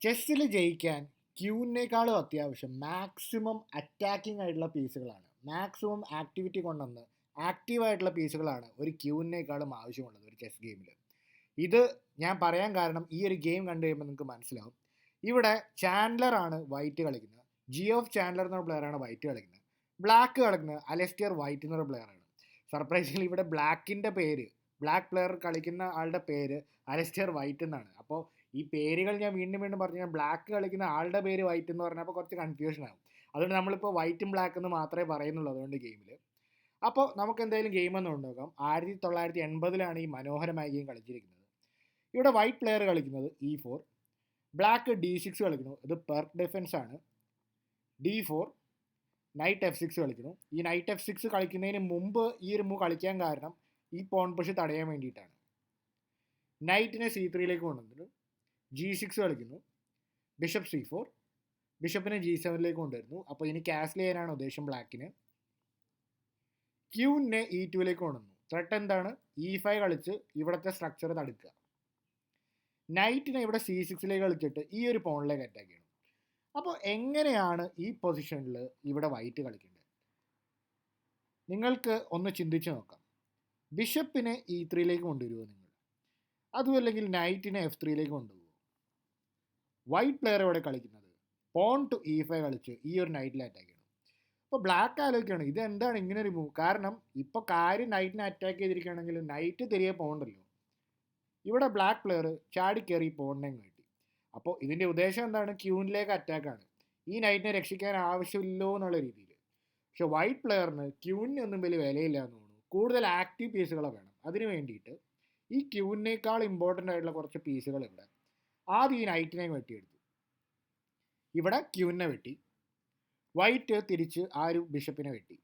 ചെസ്സിൽ ജയിക്കാൻ ക്യൂവിനേക്കാളും അത്യാവശ്യം maximum attacking ആയിട്ടുള്ള പീസുകളാണ്. മാക്സിമം ആക്ടിവിറ്റി കൊണ്ടുവന്ന് ആക്റ്റീവായിട്ടുള്ള പീസുകളാണ് ഒരു ക്യൂവിനേക്കാളും ആവശ്യമുള്ളത് ഒരു ചെസ് ഗെയിമിൽ. ഇത് ഞാൻ പറയാൻ കാരണം ഈ ഒരു ഗെയിം കണ്ടു കഴിയുമ്പോൾ നിങ്ങൾക്ക് മനസ്സിലാവും. ഇവിടെ ചാൻഡലറാണ് വൈറ്റ് കളിക്കുന്നത്. ഓഫ് ചാൻഡലർ എന്ന പ്ലെയറാണ് വൈറ്റ് കളിക്കുന്നത്. ബ്ലാക്ക് കളിക്കുന്നത് അലസ്റ്റർ വൈറ്റ് എന്നൊരു പ്ലെയറാണ്. സർപ്രൈസിംഗലി ഇവിടെ ബ്ലാക്കിൻ്റെ പേര്, ബ്ലാക്ക് പ്ലെയർ കളിക്കുന്ന ആളുടെ പേര് അലസ്റ്റർ വൈറ്റ് എന്നാണ്. അപ്പോൾ ഈ പേരുകൾ ഞാൻ വീണ്ടും വീണ്ടും പറഞ്ഞു. ഞാൻ ബ്ലാക്ക് കളിക്കുന്ന ആളുടെ പേര് വൈറ്റ് എന്ന് പറഞ്ഞപ്പോൾ കുറച്ച് കൺഫ്യൂഷൻ ആകും. അതുകൊണ്ട് നമ്മളിപ്പോൾ വൈറ്റും ബ്ലാക്ക് എന്ന് മാത്രമേ പറയുന്നുള്ളൂ അതുകൊണ്ട് ഗെയിമിൽ. അപ്പോൾ നമുക്ക് എന്തായാലും ഗെയിം ഒന്ന് നോക്കാം. 1980-ലാണ് ഈ മനോഹരമായ ഗെയിം കളിച്ചിരിക്കുന്നത്. ഇവിടെ വൈറ്റ് പ്ലെയർ കളിക്കുന്നത് E4, ബ്ലാക്ക് D6 കളിക്കുന്നു. ഇത് പെർക്ക് ഡിഫൻസ് ആണ്. D4, നൈറ്റ് F6 കളിക്കുന്നു. ഈ നൈറ്റ് F6 കളിക്കുന്നതിന് മുമ്പ് ഈ ഒരു മൂവ് കളിക്കാൻ കാരണം ഈ പോൺ പുഷ് തടയാൻ വേണ്ടിയിട്ടാണ്. നൈറ്റിനെ C3യിലേക്ക് കൊണ്ടുവന്നിട്ട് G6 കളിക്കുന്നു. ബിഷപ്പ് C4, ബിഷപ്പിനെ G7ലേക്ക് കൊണ്ടുവരുന്നു. അപ്പോൾ ഇനി കാസിൽ ചെയ്യാനാണ് ഉദ്ദേശം ബ്ലാക്കിന്. ക്യൂവിനെ E2ലേക്ക് കൊണ്ടുവന്നു. ത്രെട്ട് എന്താണ്? E5 കളിച്ച് ഇവിടുത്തെ സ്ട്രക്ചർ തടുക്കുക. നൈറ്റിനെ ഇവിടെ C6ലേക്ക് കളിച്ചിട്ട് ഈ ഒരു പോണിലേക്ക് അറ്റാക്ക് ചെയ്യണം. അപ്പോൾ എങ്ങനെയാണ് ഈ പൊസിഷനിൽ ഇവിടെ വൈറ്റ് കളിക്കേണ്ടത്? നിങ്ങൾക്ക് ഒന്ന് ചിന്തിച്ച് നോക്കാം. ബിഷപ്പിനെ E3യിലേക്ക് കൊണ്ടുവരുമോ നിങ്ങൾ? അതുമല്ലെങ്കിൽ നൈറ്റിനെ F3യിലേക്ക് കൊണ്ടുപോകുമോ? വൈറ്റ് പ്ലെയർ ഇവിടെ കളിക്കുന്നത് പോൺ ടു E5 കളിച്ച് ഈ ഒരു നൈറ്റിൽ അറ്റാക്ക് ചെയ്യണം. അപ്പോൾ ബ്ലാക്ക് ആലോചിക്കുകയാണ് ഇത് എന്താണ് ഇങ്ങനെ ഒരു മൂവ്. കാരണം ഇപ്പോൾ കാര്യം നൈറ്റിനെ അറ്റാക്ക് ചെയ്തിരിക്കുകയാണെങ്കിൽ നൈറ്റ് തിരികെ പോകണ്ടല്ലോ. ഇവിടെ ബ്ലാക്ക് പ്ലെയർ ചാടി കയറി പോണിനെ കിട്ടി. അപ്പോൾ ഇതിൻ്റെ ഉദ്ദേശം എന്താണ്? ക്യൂനിലേക്ക് അറ്റാക്കാണ്. ഈ നൈറ്റിനെ രക്ഷിക്കാൻ ആവശ്യമില്ലോ എന്നുള്ള രീതിയിൽ. പക്ഷെ വൈറ്റ് പ്ലെയറിന് ക്യൂനിന് ഒന്നും വലിയ വിലയില്ല എന്ന് തോന്നുന്നു. കൂടുതൽ ആക്റ്റീവ് പീസുകളെ വേണം. അതിന് വേണ്ടിയിട്ട് ഈ ക്യൂവിനേക്കാൾ ഇമ്പോർട്ടൻ്റ് ആയിട്ടുള്ള കുറച്ച് പീസുകൾ ഇവിടെ ആദ്യം ഈ നൈറ്റിനെ വെട്ടിയെടുത്തു. ഇവിടെ ക്യൂവിനെ വെട്ടി. വൈറ്റ് തിരിച്ച് ആ ഒരു ബിഷപ്പിനെ വെട്ടി.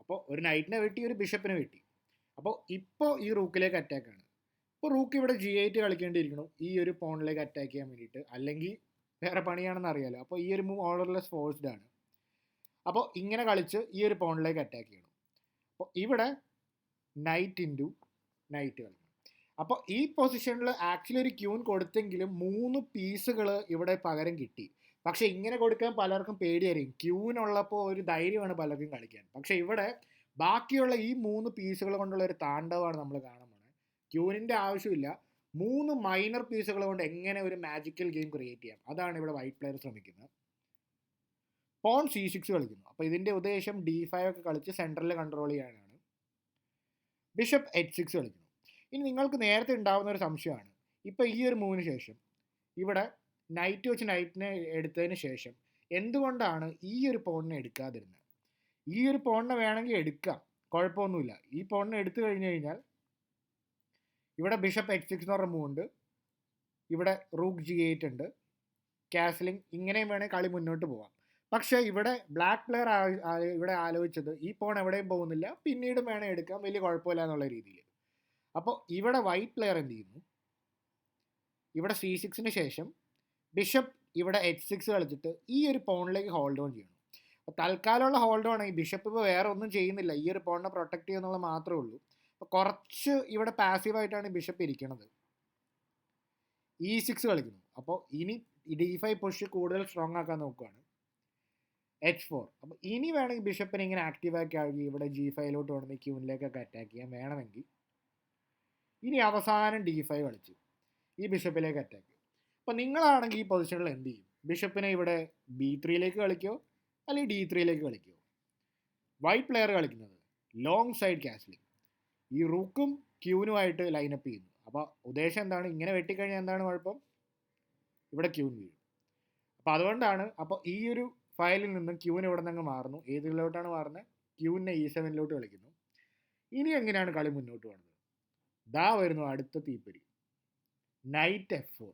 അപ്പോൾ ഒരു നൈറ്റിനെ വെട്ടി, ഒരു ബിഷപ്പിനെ വെട്ടി. അപ്പോൾ ഇപ്പോൾ ഈ റൂക്കിലേക്ക് അറ്റാക്കാണ്. ഇപ്പോൾ റൂക്ക് ഇവിടെ G8 കളിക്കേണ്ടിയിരിക്കണം ഈ ഒരു പോണിലേക്ക് അറ്റാക്ക് ചെയ്യാൻ വേണ്ടിയിട്ട്. അല്ലെങ്കിൽ വേറെ പണിയാണെന്ന് അറിയാലോ. അപ്പോൾ ഈ ഒരു മൂവ് ഓർഡർലെസ് ഫോഴ്സ്ഡ് ആണ്. അപ്പോൾ ഇങ്ങനെ കളിച്ച് ഈ ഒരു പോണിലേക്ക് അറ്റാക്ക് ചെയ്യണം. അപ്പോൾ ഇവിടെ നൈറ്റ് ഇൻറ്റു നൈറ്റ് കളിക്കണം. അപ്പോൾ ഈ പൊസിഷനിൽ ആക്ച്വലി ഒരു ക്യൂൻ കൊടുത്തെങ്കിലും 3 പീസുകൾ ഇവിടെ പകരം കിട്ടി. പക്ഷേ ഇങ്ങനെ കൊടുക്കാൻ പലർക്കും പേടിയായിരിക്കും. ക്യൂനുള്ളപ്പോൾ ഒരു ധൈര്യമാണ് പലർക്കും കളിക്കാൻ. പക്ഷേ ഇവിടെ ബാക്കിയുള്ള ഈ 3 പീസുകൾ കൊണ്ടുള്ള ഒരു താണ്ഡവമാണ് നമ്മൾ കാണാൻ പോകുന്നത്. ക്യൂനിൻ്റെ ആവശ്യമില്ല. 3 മൈനർ പീസുകൾ കൊണ്ട് എങ്ങനെ ഒരു മാജിക്കൽ ഗെയിം ക്രിയേറ്റ് ചെയ്യാം, അതാണ് ഇവിടെ വൈറ്റ് പ്ലെയർ ശ്രമിക്കുന്നത്. പോൺ C6 കളിക്കുന്നു. അപ്പോൾ ഇതിൻ്റെ ഉദ്ദേശം D5 ഒക്കെ കളിച്ച് സെൻട്രൽ കൺട്രോൾ ചെയ്യാനാണ്. ബിഷപ്പ് H6 കളിക്കുന്നു. ഇനി നിങ്ങൾക്ക് നേരത്തെ ഉണ്ടാകുന്ന ഒരു സംശയമാണ്, ഇപ്പോൾ ഈ ഒരു മൂവിന് ശേഷം ഇവിടെ നൈറ്റ് വെച്ച് നൈറ്റിനെ എടുത്തതിന് ശേഷം എന്തുകൊണ്ടാണ് ഈ ഒരു പോണിനെ എടുക്കാതിരുന്നത്? ഈ ഒരു പോണിനെ വേണമെങ്കിൽ എടുക്കാം, കുഴപ്പമൊന്നുമില്ല. ഈ പോണിനെ എടുത്തു കഴിഞ്ഞ് കഴിഞ്ഞാൽ ഇവിടെ ബിഷപ്പ് H6 എന്ന് പറഞ്ഞ മൂവ് ഉണ്ട്. ഇവിടെ റൂക്ക് G8 ഉണ്ട്, കാസലിംഗ്, ഇങ്ങനെയും വേണേൽ കളി മുന്നോട്ട് പോകാം. പക്ഷേ ഇവിടെ ബ്ലാക്ക് പ്ലെയർ ഇവിടെ ആലോചിച്ചത് ഈ പോൺ എവിടെയും പോകുന്നില്ല, പിന്നീട് വേണേൽ എടുക്കാം, വലിയ കുഴപ്പമില്ല എന്നുള്ള രീതിയിൽ. അപ്പോൾ ഇവിടെ വൈറ്റ് പ്ലെയർ എന്ത് ചെയ്യുന്നു? ഇവിടെ C6ന് ശേഷം ബിഷപ്പ് ഇവിടെ H6 കളിച്ചിട്ട് ഈ ഒരു പോണിലേക്ക് ഹോൾഡ് ഓൺ ചെയ്യണം. അപ്പോൾ തൽക്കാലമുള്ള ഹോൾഡ് ഓൺ. ഈ ബിഷപ്പ് ഇപ്പോൾ വേറെ ഒന്നും ചെയ്യുന്നില്ല, ഈ ഒരു പോണിനെ പ്രൊട്ടക്ട് ചെയ്യുന്നുള്ള മാത്രമേ ഉള്ളൂ. അപ്പോൾ കുറച്ച് ഇവിടെ പാസീവായിട്ടാണ് ബിഷപ്പ് ഇരിക്കുന്നത്. E6 കളിക്കുന്നു. അപ്പോൾ ഇനി D5 പുഷ് കൂടുതൽ സ്ട്രോങ് ആക്കാൻ നോക്കുകയാണ്. H4. അപ്പോൾ ഇനി വേണമെങ്കിൽ ബിഷപ്പിനെ ഇങ്ങനെ ആക്റ്റീവാക്കി ആക്കി ഇവിടെ G5ലോട്ട് കൊണ്ടുവന്ന് ക്യൂനിലേക്കൊക്കെ അറ്റാക്ക് ചെയ്യാൻ വേണമെങ്കിൽ. ഇനി അവസാനം D5 കളിച്ച് ഈ ബിഷപ്പിലേക്ക് അറ്റാക്ക്. അപ്പോൾ നിങ്ങളാണെങ്കിൽ ഈ പൊസിഷനിൽ എന്ത് ചെയ്യും? ബിഷപ്പിനെ ഇവിടെ B3യിലേക്ക് കളിക്കോ അല്ലെങ്കിൽ D3യിലേക്ക് കളിക്കോ? വൈറ്റ് പ്ലെയർ കളിക്കുന്നത് ലോങ് സൈഡ് കാസ്ലിംഗ്. ഈ റൂക്കും ക്യൂനുമായിട്ട് ലൈനപ്പ് ചെയ്യുന്നു. അപ്പോൾ ഉദ്ദേശം എന്താണ്? ഇങ്ങനെ വെട്ടിക്കഴിഞ്ഞാൽ എന്താണ് കുഴപ്പം? ഇവിടെ ക്യൂൻ വീഴും. അപ്പോൾ അതുകൊണ്ടാണ് അപ്പോൾ ഈ ഒരു ഫയലിൽ നിന്നും ക്യൂന് ഇവിടെ നിന്ന് മാറുന്നു. ഏതിലോട്ടാണ് മാറുന്നത്? ക്യൂവിനെ E7ലോട്ട് കളിക്കുന്നു. ഇനി എങ്ങനെയാണ് കളി മുന്നോട്ട് പോകുന്നത്? ദാ വരുന്നു അടുത്ത തീപ്പൊരി, നൈറ്റ് F4.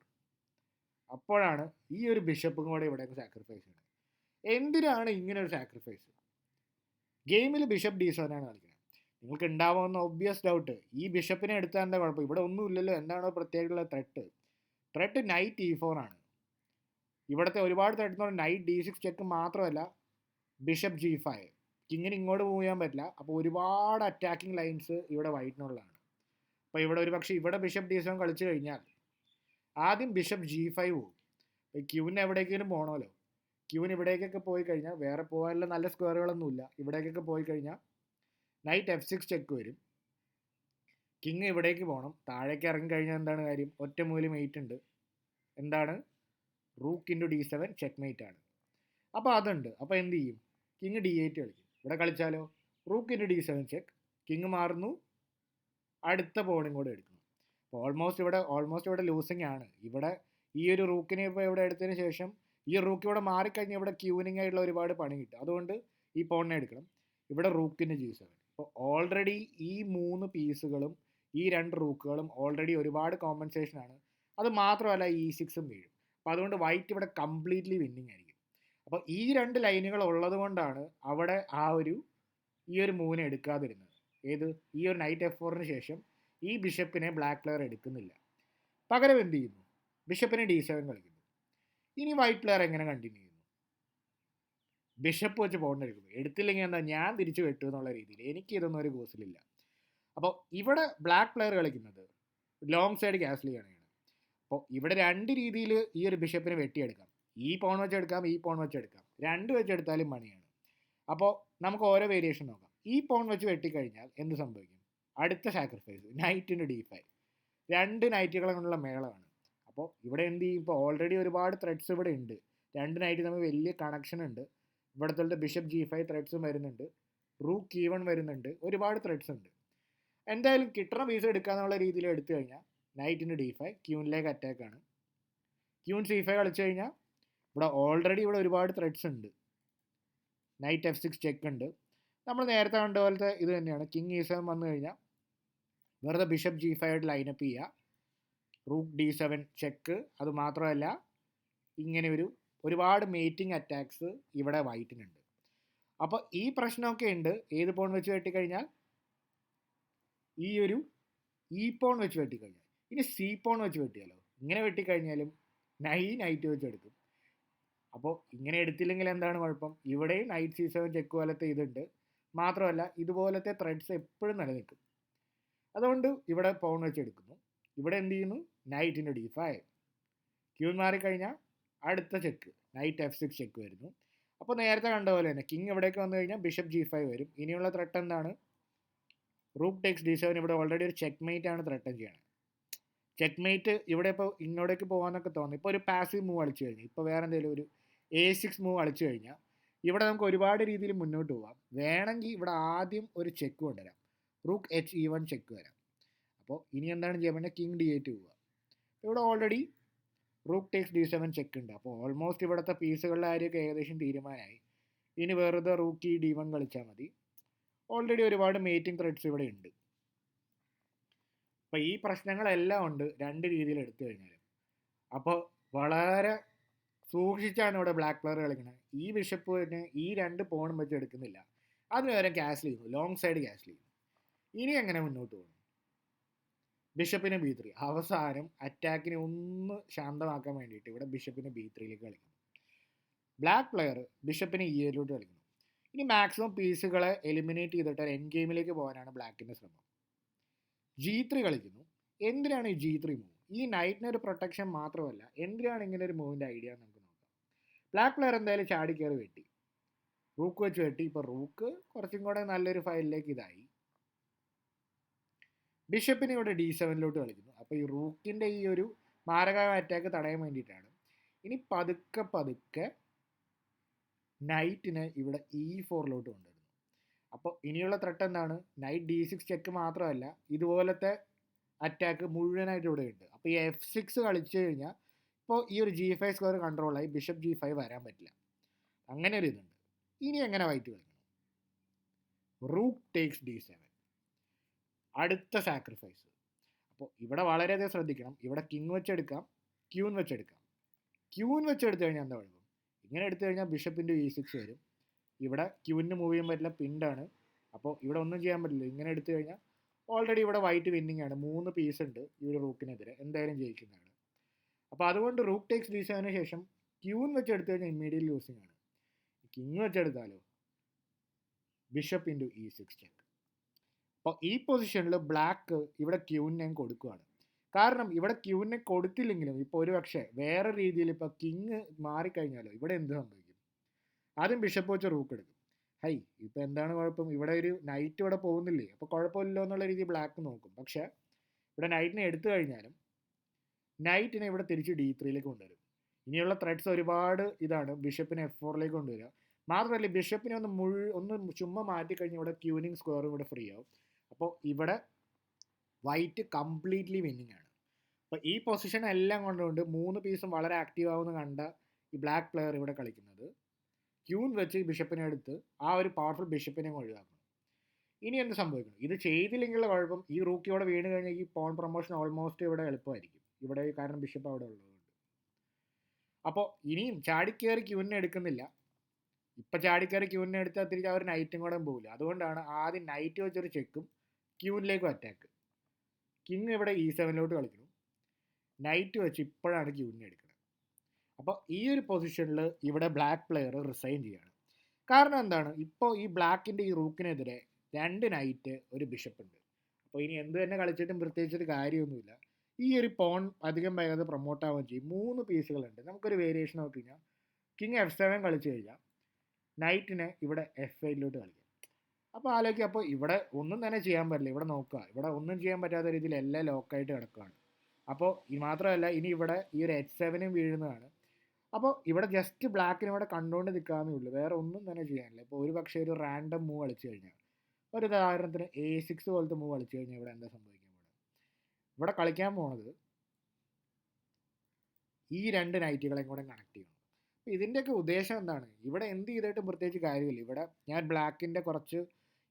അപ്പോഴാണ് ഈ ഒരു ബിഷപ്പും കൂടെ ഇവിടെ സാക്രിഫൈസ് ചെയ്യുന്നത്. എന്തിനാണ് ഇങ്ങനെ ഒരു സാക്രിഫൈസ്? ഗെയിമിൽ ബിഷപ്പ് D7 ആണ് കളിക്കുന്നത്. നിങ്ങൾക്ക് ഉണ്ടാവുന്ന ഒബ്വിയസ് ഡൗട്ട്, ഈ ബിഷപ്പിനെ എടുത്താൽ എന്താ കുഴപ്പം? ഇവിടെ ഒന്നുമില്ലല്ലോ, എന്താണോ പ്രത്യേകമുള്ള ത്രെട്ട് നൈറ്റ് E4 ആണ്. ഇവിടുത്തെ ഒരുപാട് ത്രെട്ട് എന്ന് പറഞ്ഞാൽ നൈറ്റ് D6 ചെക്ക് മാത്രമല്ല, ബിഷപ്പ് G5, കിങ്ങിന് ഇങ്ങോട്ട് മൂവ് ചെയ്യാൻ പറ്റില്ല. അപ്പോൾ ഒരുപാട് അറ്റാക്കിംഗ് ലൈൻസ് ഇവിടെ വൈറ്റിനുള്ളതാണ്. അപ്പോൾ ഇവിടെ ഒരു പക്ഷേ ഇവിടെ ബിഷപ്പ് D7 കളിച്ചു കഴിഞ്ഞാൽ ആദ്യം ബിഷപ്പ് G5 പോകും. ഇപ്പോൾ ക്യൂവിന് എവിടേക്കെങ്കിലും പോകണമല്ലോ. ക്യൂവിന് ഇവിടേക്കൊക്കെ പോയി കഴിഞ്ഞാൽ വേറെ പോകാനുള്ള നല്ല സ്ക്വയറുകളൊന്നുമില്ല. ഇവിടേക്കൊക്കെ പോയി കഴിഞ്ഞാൽ നൈറ്റ് F6 ചെക്ക് വരും. കിങ് ഇവിടേക്ക് പോകണം. താഴേക്ക് ഇറങ്ങി കഴിഞ്ഞാൽ എന്താണ് കാര്യം? ഒറ്റ മൂലം 8 ഉണ്ട്. എന്താണ്? Rook into D7 check mate ആണ്. അപ്പോൾ അതുണ്ട്. അപ്പോൾ എന്ത് ചെയ്യും? കിങ് D8 കളിക്കും. ഇവിടെ കളിച്ചാലോ rook into D7 check, king മാറുന്നു, അടുത്ത പോണും കൂടെ എടുക്കുന്നു. അപ്പോൾ ഓൾമോസ്റ്റ് ഇവിടെ ലൂസിങ് ആണ്. ഇവിടെ ഈ ഒരു റൂക്കിനെ ഇപ്പോൾ ഇവിടെ എടുത്തതിന് ശേഷം ഈ റൂക്ക് ഇവിടെ മാറിക്കഴിഞ്ഞാൽ ഇവിടെ ക്യൂനിങ് ആയിട്ടുള്ള ഒരുപാട് പണി കിട്ടും. അതുകൊണ്ട് ഈ പോണിനെ എടുക്കണം. ഇവിടെ റൂക്കിന് G7. അപ്പോൾ ഓൾറെഡി ഈ 3 പീസുകളും ഈ 2 റൂക്കുകളും ഓൾറെഡി ഒരുപാട് കോമ്പൻസേഷൻ ആണ്. അത് മാത്രമല്ല E6 വീഴും. അപ്പോൾ അതുകൊണ്ട് വൈറ്റ് ഇവിടെ കംപ്ലീറ്റ്ലി വിന്നിങ് ആയിരിക്കും. അപ്പോൾ ഈ 2 ലൈനുകൾ ഉള്ളത് കൊണ്ടാണ് അവിടെ ഈ ഒരു മൂവിനെ എടുക്കാതിരുന്നത്. ഏത്? ഈ ഒരു നൈറ്റ് F4ന് ശേഷം ഈ ബിഷപ്പിനെ ബ്ലാക്ക് പ്ലെയർ എടുക്കുന്നില്ല. പകരം എന്ത് ചെയ്യുന്നു? ബിഷപ്പിനെ D7 കളിക്കുന്നു. ഇനി വൈറ്റ് പ്ലെയർ എങ്ങനെ കണ്ടിന്യൂ ചെയ്യുന്നു? ബിഷപ്പ് വെച്ച് പോകേണ്ട എടുക്കുന്നു. എടുത്തില്ലെങ്കിൽ എന്താ, ഞാൻ തിരിച്ചു വെട്ടു എന്നുള്ള രീതിയിൽ. എനിക്ക് ഇതൊന്നും ഒരു കോസിലില്ല. അപ്പോൾ ഇവിടെ ബ്ലാക്ക് പ്ലെയർ കളിക്കുന്നത് ലോങ് സൈഡ് ക്യാൻസൽ ചെയ്യണമാണ്. അപ്പോൾ ഇവിടെ 2 രീതിയിൽ ഈ ഒരു ബിഷപ്പിനെ വെട്ടിയെടുക്കാം. ഈ പോൺ വെച്ചെടുക്കാം, ഈ പോൺ വെച്ചെടുക്കാം. 2 വെച്ചെടുത്താലും മണിയാണ്. അപ്പോൾ നമുക്ക് ഓരോ വേരിയേഷൻ നോക്കാം. ഈ പോൺ വെച്ച് വെട്ടിക്കഴിഞ്ഞാൽ എന്ത് സംഭവിക്കും? അടുത്ത സാക്രിഫൈസ് നൈറ്റിന് D5. 2 നൈറ്റുകളെ കൊണ്ടുള്ള മേളമാണ്. അപ്പോൾ ഇവിടെ എന്ത് ചെയ്യും? ഇപ്പോൾ ഓൾറെഡി ഒരുപാട് ത്രെഡ്സ് ഇവിടെ ഉണ്ട്. 2 നൈറ്റ് തമ്മിൽ വലിയ കണക്ഷൻ ഉണ്ട്. ഇവിടുത്തെ ബിഷപ്പ് G5 ത്രെഡ്സും വരുന്നുണ്ട്, റൂക്ക് E1 വരുന്നുണ്ട്, ഒരുപാട് ത്രെഡ്സ് ഉണ്ട്. എന്തായാലും കിട്ടുന്ന പീസ് എടുക്കാന്നുള്ള രീതിയിൽ എടുത്തു കഴിഞ്ഞാൽ നൈറ്റിന് D5, ക്യൂനിലേക്ക് അറ്റാക്കാണ്. ക്യൂൻ C5 കളിച്ചു കഴിഞ്ഞാൽ ഇവിടെ ഓൾറെഡി ഇവിടെ ഒരുപാട് ത്രെഡ്സ് ഉണ്ട്. നൈറ്റ് F6 ചെക്ക് ഉണ്ട്. നമ്മൾ നേരത്തെ കണ്ട പോലത്തെ ഇത് തന്നെയാണ്. കിങ് E7 വന്നു കഴിഞ്ഞാൽ വെറുതെ ബിഷപ്പ് G5 ആയിട്ട് ലൈനപ്പ് ചെയ്യുക, റൂക്ക് D7 ചെക്ക്. അത് മാത്രമല്ല ഇങ്ങനെ ഒരുപാട് മേറ്റിംഗ് അറ്റാക്സ് ഇവിടെ വൈറ്റിനുണ്ട്. അപ്പോൾ ഈ പ്രശ്നമൊക്കെ ഉണ്ട്. ഏത് പോൺ വെച്ച് വെട്ടിക്കഴിഞ്ഞാൽ? ഈ പോൺ വെച്ച് വെട്ടിക്കഴിഞ്ഞാൽ. ഇനി C പോൺ വെച്ച് വെട്ടിയാലോ? ഇങ്ങനെ വെട്ടിക്കഴിഞ്ഞാലും നൈറ്റ് വെച്ച് എടുക്കും. അപ്പോൾ ഇങ്ങനെ എടുത്തില്ലെങ്കിൽ എന്താണ് കുഴപ്പം? ഇവിടെയും നൈറ്റ് C7 ചെക്ക് പോലത്തെ ഇതുണ്ട്. മാത്രമല്ല ഇതുപോലത്തെ ത്രെഡ്സ് എപ്പോഴും നിലനിൽക്കും. അതുകൊണ്ട് ഇവിടെ പോൺ വെച്ച് എടുക്കുന്നു. ഇവിടെ എന്ത് ചെയ്യുന്നു? നൈറ്റിന് D5. ക്യൂൻ മാറിക്കഴിഞ്ഞാൽ അടുത്ത ചെക്ക് നൈറ്റ് F6 ചെക്ക് വരുന്നു. അപ്പോൾ നേരത്തെ കണ്ട പോലെ തന്നെ കിങ് ഇവിടേക്ക് വന്നു കഴിഞ്ഞാൽ ബിഷപ്പ് G5 വരും. ഇനിയുള്ള ത്രെട്ട് എന്താണ്? Rook takes D7. ഇവിടെ ഓൾറെഡി ഒരു ചെക്ക് മേറ്റ് ആണ് ത്രെട്ടൻ ചെയ്യണത്. ചെക്ക് മേറ്റ് ഇവിടെ ഇപ്പോൾ ഇങ്ങോട്ടേക്ക് പോകാനൊക്കെ തോന്നി. ഇപ്പോൾ ഒരു പാസീവ് മൂവ് കളിച്ചു കഴിഞ്ഞാൽ, ഇപ്പോൾ വേറെ എന്തെങ്കിലും ഒരു A6 മൂവ് കളിച്ചു കഴിഞ്ഞാൽ ഇവിടെ നമുക്ക് ഒരുപാട് രീതിയിൽ മുന്നോട്ട് പോകാം. വേണമെങ്കിൽ ഇവിടെ ആദ്യം ഒരു ചെക്ക് കൊണ്ടുവരാം, റൂക്ക് E1 ചെക്ക് വരാം. അപ്പോൾ ഇനി എന്താണ് ചെയ്യാൻ പറ്റുന്നത്? കിങ് D8 പോവുക. ഇവിടെ already rook takes D7 check ഉണ്ട്. അപ്പോൾ ഓൾമോസ്റ്റ് ഇവിടുത്തെ പീസുകളുടെ കാര്യമൊക്കെ ഏകദേശം തീരുമാനമായി. ഇനി വെറുതെ റൂക്ക് D1 കളിച്ചാൽ മതി. ഓൾറെഡി ഒരുപാട് മേറ്റിംഗ് ത്രെഡ്സ് ഇവിടെ ഉണ്ട്. അപ്പോൾ ഈ പ്രശ്നങ്ങളെല്ലാം ഉണ്ട് 2 രീതിയിൽ എടുത്തു കഴിഞ്ഞാൽ. അപ്പോൾ വളരെ സൂക്ഷിച്ചാണ് ഇവിടെ ബ്ലാക്ക് പ്ലെയർ കളിക്കുന്നത്. ഈ ബിഷപ്പിന് ഈ 2 പോണും വെച്ച് എടുക്കുന്നില്ല, അതിന് വരെ ക്യാൻസൽ ചെയ്യുന്നു, ലോങ് സൈഡ് ക്യാൻസൽ ചെയ്യുന്നു. ഇനി എങ്ങനെ മുന്നോട്ട് പോകും? ബിഷപ്പിന് B3. അവസാനം അറ്റാക്കിനെ ഒന്ന് ശാന്തമാക്കാൻ വേണ്ടിയിട്ട് ഇവിടെ ബിഷപ്പിന് B3യിലേക്ക് കളിക്കുന്നു. ബ്ലാക്ക് പ്ലെയർ ബിഷപ്പിന് E8 കളിക്കുന്നു. ഇനി മാക്സിമം പീസുകളെ എലിമിനേറ്റ് ചെയ്തിട്ട് എൻ ഗെയിമിലേക്ക് പോകാനാണ് ബ്ലാക്കിൻ്റെ ശ്രമം. G3 കളിക്കുന്നു. എന്തിനാണ് ഈ G3 മൂവ്? ഈ നൈറ്റിന് ഒരു പ്രൊട്ടക്ഷൻ മാത്രമല്ല, എന്തിനാണ് ഇങ്ങനെ ഒരു മൂവിൻ്റെ ഐഡിയ നമുക്ക് നോക്കാം. ബ്ലാക്ക് പ്ലെയർ എന്തായാലും ചാടി കയറി വെട്ടി, റൂക്ക് വെച്ച് വെട്ടി. ഇപ്പോൾ റൂക്ക് കുറച്ചും കൂടെ നല്ലൊരു ഫയലിലേക്ക് ഇതായി. ബിഷപ്പിനെ ഇവിടെ D7 കളിക്കുന്നു. അപ്പോൾ ഈ റൂക്കിൻ്റെ ഈ ഒരു മാരകമായ അറ്റാക്ക് തടയാൻ വേണ്ടിയിട്ടാണ്. ഇനി പതുക്കെ നൈറ്റിനെ ഇവിടെ E4 കൊണ്ടുവരുന്നു. അപ്പോൾ ഇനിയുള്ള ത്രെട്ട് എന്താണ്? നൈറ്റ് D6 ചെക്ക് മാത്രമല്ല, ഇതുപോലത്തെ അറ്റാക്ക് മുഴുവനായിട്ട് ഇവിടെ ഉണ്ട്. അപ്പോൾ ഈ F6 കളിച്ചു കഴിഞ്ഞാൽ ഇപ്പോൾ ഈ ഒരു G5 സ്ക്വയർ കൺട്രോളായി, ബിഷപ്പ് G5 വരാൻ പറ്റില്ല. അങ്ങനെ ഒരു ഇതുണ്ട്. ഇനി എങ്ങനെ വൈറ്റ് കളിക്കണം? റൂക്ക് ടേക്സ് D7, അടുത്ത സാക്രിഫൈസ്. അപ്പോൾ ഇവിടെ വളരെയധികം ശ്രദ്ധിക്കണം. ഇവിടെ കിങ് വെച്ചെടുക്കാം, ക്യൂൻ വെച്ചെടുക്കാം. ക്യൂൻ വെച്ചെടുത്തു കഴിഞ്ഞാൽ എന്താ കുഴപ്പം? ഇങ്ങനെ എടുത്തു കഴിഞ്ഞാൽ ബിഷപ്പിൻ്റെ E6 വരും. ഇവിടെ ക്യൂവിന് മൂവ് ചെയ്യാൻ പറ്റില്ല, പിണ്ടാണ്. അപ്പോൾ ഇവിടെ ഒന്നും ചെയ്യാൻ പറ്റില്ല. ഇങ്ങനെ എടുത്തു കഴിഞ്ഞാൽ ഓൾറെഡി ഇവിടെ വൈറ്റ് വിന്നിങ് ആണ്. 3 പീസ് ഉണ്ട് ഈ ഒരു റൂക്കിനെതിരെ, എന്തായാലും ജയിക്കുന്നതാണ്. അപ്പോൾ അതുകൊണ്ട് റൂക്ക് ടേക്സ് D7 ശേഷം ക്യൂൻ വെച്ച് എടുത്തു കഴിഞ്ഞാൽ ഇമ്മീഡിയറ്റ് ലൂസിങ് ആണ്. കിങ് വെച്ചെടുത്താലോ ബിഷപ്പ് ഇൻറ്റു E6 ചെക്ക്. അപ്പോൾ ഈ പൊസിഷനിൽ ബ്ലാക്ക് ഇവിടെ ക്യൂൻ ഞാൻ കൊടുക്കുകയാണ്. കാരണം ഇവിടെ ക്യൂവിനെ കൊടുത്തില്ലെങ്കിലും ഇപ്പോൾ ഒരു പക്ഷേ വേറെ രീതിയിൽ ഇപ്പോൾ കിങ് മാറിക്കഴിഞ്ഞാലോ ഇവിടെ എന്ത് സംഭവിക്കും? ആദ്യം ബിഷപ്പ് വെച്ച് റൂക്ക് എടുക്കും. ഹൈ, ഇപ്പോൾ എന്താണ് കുഴപ്പം? ഇവിടെ ഒരു നൈറ്റ് ഇവിടെ പോകുന്നില്ലേ, അപ്പോൾ കുഴപ്പമില്ലല്ലോ എന്നുള്ള രീതിയിൽ ബ്ലാക്ക് നോക്കും. പക്ഷേ ഇവിടെ നൈറ്റിനെ എടുത്തു കഴിഞ്ഞാലും നൈറ്റിനെ ഇവിടെ തിരിച്ച് D3യിലേക്ക് കൊണ്ടുവരും. ഇനിയുള്ള ത്രെഡ്സ് ഒരുപാട് ഇതാണ്. ബിഷപ്പിനെ F4ലേക്ക് കൊണ്ടുവരിക. മാത്രമല്ല ബിഷപ്പിനെ ഒന്ന് ചുമ്മാ മാറ്റിക്കഴിഞ്ഞാൽ ഇവിടെ ക്യൂനിങ് സ്ക്വയറും ഇവിടെ ഫ്രീ ആവും. അപ്പോൾ ഇവിടെ വൈറ്റ് കംപ്ലീറ്റ്ലി വിന്നിങ് ആണ്. അപ്പോൾ ഈ പൊസിഷൻ എല്ലാം കൊണ്ടുകൊണ്ട് 3 പീസും വളരെ ആക്റ്റീവ് ആവുമെന്ന് കണ്ട ഈ ബ്ലാക്ക് പ്ലെയർ ഇവിടെ കളിക്കുന്നത് ക്യൂൻ വെച്ച് ഈ ബിഷപ്പിനെ എടുത്ത് ആ ഒരു പവർഫുൾ ബിഷപ്പിനെ ഒഴിവാക്കണം. ഇനി എന്ത് സംഭവിക്കണം? ഇത് ചെയ്തില്ലെങ്കിലുള്ള കുഴപ്പം, ഈ റൂക്കിയോടെ വീണ് കഴിഞ്ഞാൽ ഈ പോൺ പ്രൊമോഷൻ ഓൾമോസ്റ്റ് ഇവിടെ എളുപ്പമായിരിക്കും. ഇവിടെ കാരണം ബിഷപ്പ് അവിടെ ഉള്ളതുകൊണ്ട്. അപ്പോൾ ഇനിയും ചാടിക്കയറി ക്യൂവിനെ എടുക്കുന്നില്ല. ഇപ്പം ചാടിക്കയറി ക്യൂവിനെ എടുത്താൽ തിരിച്ച് അവർ നൈറ്റും കൂടെ പോകില്ല. അതുകൊണ്ടാണ് ആദ്യം നൈറ്റ് വെച്ചൊരു ചെക്കും ക്യൂവിലേക്കും അറ്റാക്ക്. കിങ് ഇവിടെ E7 കളിക്കണം. നൈറ്റ് വെച്ച് ഇപ്പോഴാണ് ക്യൂവിനെ എടുക്കുന്നത്. അപ്പോൾ ഈ ഒരു പൊസിഷനിൽ ഇവിടെ ബ്ലാക്ക് പ്ലെയർ റിസൈൻ ചെയ്യാണ്. കാരണം എന്താണ്? ഇപ്പോൾ ഈ ബ്ലാക്കിൻ്റെ ഈ റൂക്കിനെതിരെ 2 നൈറ്റ് ഒരു ബിഷപ്പ് ഉണ്ട്. അപ്പോൾ ഇനി എന്ത് തന്നെ കളിച്ചിട്ടും പ്രത്യേകിച്ചൊരു കാര്യമൊന്നുമില്ല. ഈ ഒരു പോൺ അധികം വൈകാതെ പ്രൊമോട്ട് ആവുകയും ചെയ്യും. 3 പീസുകളുണ്ട്. നമുക്കൊരു വേരിയേഷൻ നോക്കി കഴിഞ്ഞാൽ കിങ് F7 കളിച്ച് കഴിഞ്ഞാൽ നൈറ്റിനെ ഇവിടെ F8 കളിക്കാം. അപ്പോൾ ആലോചിക്കുക, അപ്പോൾ ഇവിടെ ഒന്നും തന്നെ ചെയ്യാൻ പറ്റില്ല. ഇവിടെ നോക്കുക, ഇവിടെ ഒന്നും ചെയ്യാൻ പറ്റാത്ത രീതിയിൽ എല്ലാം ലോക്കായിട്ട് കിടക്കുകയാണ്. അപ്പോൾ ഈ മാത്രമല്ല ഇനി ഇവിടെ ഈ ഒരു H7 വീഴുന്നതാണ്. അപ്പോൾ ഇവിടെ ജസ്റ്റ് ബ്ലാക്കിന് ഇവിടെ കണ്ടുകൊണ്ട് നിൽക്കാമെന്നേ ഉള്ളൂ. വേറെ ഒന്നും തന്നെ ചെയ്യാനില്ല. ഇപ്പോൾ ഒരു പക്ഷേ ഒരു റാൻഡം മൂവ് കളിച്ചു കഴിഞ്ഞാൽ, ഒരു ഉദാഹരണത്തിന് A6 പോലത്തെ മൂവ് കളിച്ചു കഴിഞ്ഞാൽ ഇവിടെ എന്താ സംഭവിക്കാൻ പോകുന്നത്? ഇവിടെ കളിക്കാൻ പോകുന്നത് ഈ 2 നൈറ്റുകളെയും കൂടെ കണക്ട് ചെയ്യണം. അപ്പോൾ ഇതിൻ്റെയൊക്കെ ഉദ്ദേശം എന്താണ്? ഇവിടെ എന്ത് ചെയ്തിട്ടും പ്രത്യേകിച്ച് കാര്യമില്ല. ഇവിടെ ഞാൻ ബ്ലാക്കിൻ്റെ കുറച്ച്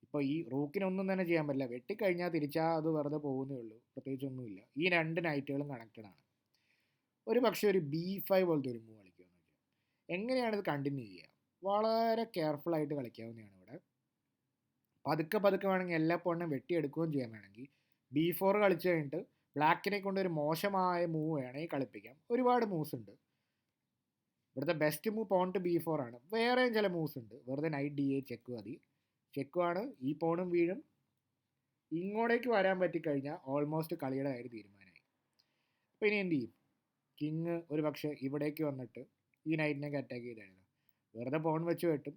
ഇപ്പോൾ ഈ റൂക്കിനൊന്നും തന്നെ ചെയ്യാൻ പറ്റില്ല. വെട്ടിക്കഴിഞ്ഞാൽ തിരിച്ചാൽ അത് വെറുതെ പോകുന്നേ ഉള്ളൂ. പ്രത്യേകിച്ചൊന്നുമില്ല. ഈ 2 നൈറ്റുകളും കണക്റ്റഡ് ആണ്. ഒരു പക്ഷേ ഒരു B5 പോലത്തെ ഒരു മൂവ് കളിക്കുമെന്ന് വെച്ചാൽ എങ്ങനെയാണ് ഇത് കണ്ടിന്യൂ ചെയ്യുക? വളരെ കെയർഫുള്ളായിട്ട് കളിക്കാവുന്നതാണ്. ഇവിടെ പതുക്കെ വേണമെങ്കിൽ എല്ലാ പോണിനും വെട്ടിയെടുക്കുകയും ചെയ്യാൻ വേണമെങ്കിൽ B4 കളിച്ച് കഴിഞ്ഞിട്ട് ബ്ലാക്കിനെ കൊണ്ട് ഒരു മോശമായ മൂവ് വേണമെങ്കിൽ കളിപ്പിക്കാം. ഒരുപാട് മൂവ്സ് ഉണ്ട്. ഇവിടുത്തെ best move porn to B4 ആണ്. വേറെയും ചില മൂവ്സ് ഉണ്ട്. വെറുതെ നൈറ്റ് D8 ചെക്ക് മതി. ചെക്കുമാണ്, ഈ പോണും വീഴും. ഇങ്ങോട്ടേക്ക് വരാൻ പറ്റിക്കഴിഞ്ഞാൽ ഓൾമോസ്റ്റ് കളിയുടെ കാര്യം തീരുമാനമായി. അപ്പോൾ ഇനി എന്ത് ചെയ്യും? കിങ് ഒരു പക്ഷേ ഇവിടേക്ക് വന്നിട്ട് ഈ നൈറ്റിനൊക്കെ അറ്റാക്ക് ചെയ്തായിരുന്നു. വെറുതെ പോൺ വെച്ച് വെട്ടും.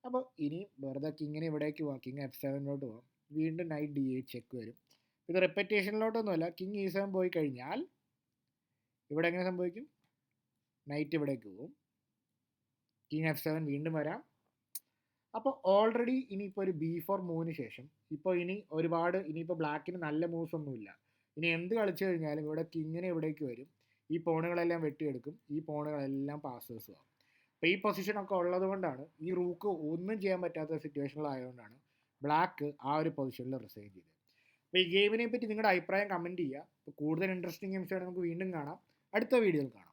അപ്പോൾ ഇനി വെറുതെ കിങ്ങിന് ഇവിടേക്ക് പോവാം. കിങ് F7 പോവാം. വീണ്ടും നൈറ്റ് D8 ചെക്ക് വരും. ഇത് റെപ്പറ്റേഷനിലോട്ടൊന്നുമല്ല. കിങ് E7 പോയി കഴിഞ്ഞാൽ ഇവിടെ എങ്ങനെ സംഭവിക്കും? നൈറ്റ് ഇവിടേക്ക് പോവും. കിങ് F7 വീണ്ടും വരാം. അപ്പോൾ ഓൾറെഡി ഇനിയിപ്പോൾ ഒരു B4 മൂവിന് ശേഷം ഇപ്പോൾ ഇനി ഒരുപാട് ഇനിയിപ്പോൾ ബ്ലാക്കിന് നല്ല മൂവ്സ് ഒന്നുമില്ല. ഇനി എന്ത് കളിച്ചു കഴിഞ്ഞാലും ഇവിടെ കിങ്ങിന് ഇവിടേക്ക് വരും. ഈ പോണുകളെല്ലാം വെട്ടിയെടുക്കും. ഈ പോണുകളെല്ലാം പാസേഴ്സും ആവും. അപ്പോൾ ഈ പൊസിഷനൊക്കെ ഉള്ളത് കൊണ്ടാണ്, ഈ റൂക്ക് ഒന്നും ചെയ്യാൻ പറ്റാത്ത സിറ്റുവേഷനിലായതുകൊണ്ടാണ് ബ്ലാക്ക് ആ ഒരു പൊസിഷനിൽ റിസൈൻ ചെയ്തത്. അപ്പോൾ ഈ ഗെയിമിനെ പറ്റി നിങ്ങളുടെ അഭിപ്രായം കമൻറ്റ് ചെയ്യുക. അപ്പോൾ കൂടുതൽ ഇൻട്രസ്റ്റിംഗ് ഗെയിംസ് നമുക്ക് വീണ്ടും കാണാം. അടുത്ത വീഡിയോയിൽ കാണാം.